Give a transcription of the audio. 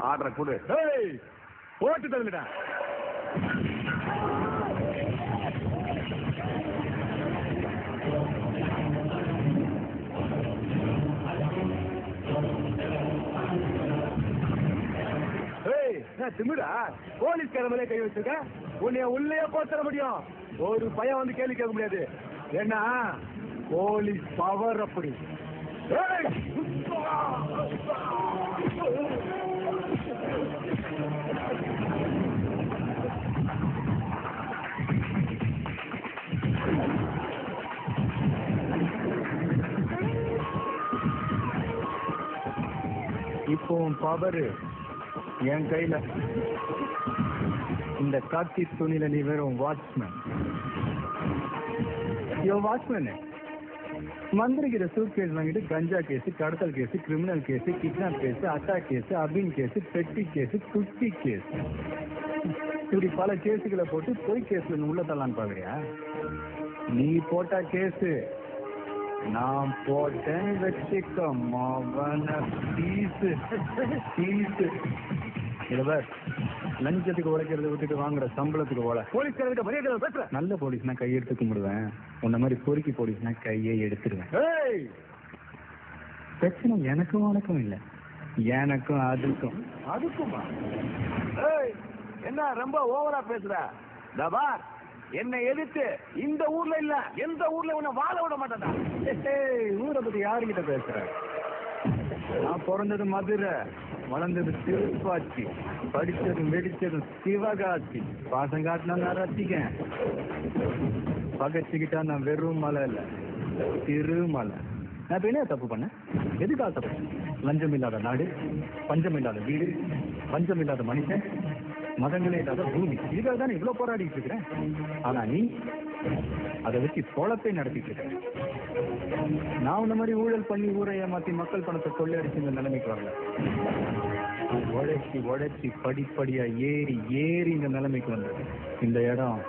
ஆர்டரை கொடு. போட்டு தள்ளுடா. திமிடா போலீஸ்கார மேலே கை வச்சிருக்க. உன்னைய உள்ளே போத்தர முடியும். ஒரு பையன் வந்து கேள்வி கேட்க முடியாது. ஏன்னா போலீஸ் பவர் அப்படி. இப்போ பவர் என் கையில. இந்த காக்கி துணியில நீ வெறும் வாட்ச்மேன். வாட்ச்மேன் மந்திரிக்கிற சூட் கேஸ் வாங்கிட்டு கஞ்சா கேஸ், கடத்தல் case, criminal case, kidnap case, attack case, அபின் கேஸ், பெட்டி கேஸ், குட்டி கேஸ், இப்படி பல கேஸுகளை போட்டு பொய் கேஸ்ல உள்ள தள்ளான்னு பாக்குறியா? நீ போட்டா கேஸ், நான் போட்டேன்னு வச்சுக்க மவன பீஸ் பீஸ். இவர் லஞ்சத்துக்கு உழைக்கிறத விட்டுட்டு வாங்குற சம்பளத்துக்கு ஓலை. போலீஸ்காரர்கிட்ட மரியாதை பேசுற. நல்ல போலீஸ்னா கையெடுத்து கும்பிடுவேன். உன்ன மாதிரி பொறுக்கி போலீஸ்னா கையை எடுத்துருவேன். பிரச்சனை எனக்கும் உனக்கும் இல்ல, எனக்கும் அதுக்கும். அதுக்குமா? என்ன ரொம்ப ஓவரா பேசுற? தபார், என்னை எதிர்த்து இந்த ஊர்ல இல்ல எந்த ஊர்ல உன்னை வாழ விட மாட்டேன். ஊரை பத்தி யாருகிட்ட பேசுற? நான் பிறந்தது மதுரை, வளர்ந்தது திருப்பாச்சி, படிச்சதும் வெடிச்சதும் சிவகாசி. பாசம் காட்டினா நான் ரசிக்கேன், பகச்சுக்கிட்டா நான் வெறும் மலை இல்ல திருமலை. நான் இப்ப என்ன தப்பு பண்ணேன்? எதுக்காக தப்பு? லஞ்சம் இல்லாத நாடு, பஞ்சம் இல்லாத வீடு, பஞ்சம் இல்லாத மனுஷன், மதங்களே இல்லாத பூமி. இதுக்காக தானே இவ்வளவு போராடிட்டு இருக்கிறேன். ஆனா நீ அதை வச்சு பொழப்பை நடத்திட்டு இருக்க. நான் இந்த மாதிரி ஊழல் பண்ணி ஊரை ஏமாத்தி மக்கள் பணத்தை கொள்ளையடிச்சு இந்த நிலைமைக்கு வரல. உழைச்சி உழைச்சி படிப்படியா ஏறி ஏறி இந்த நிலைமைக்கு வந்தது. இந்த இடம்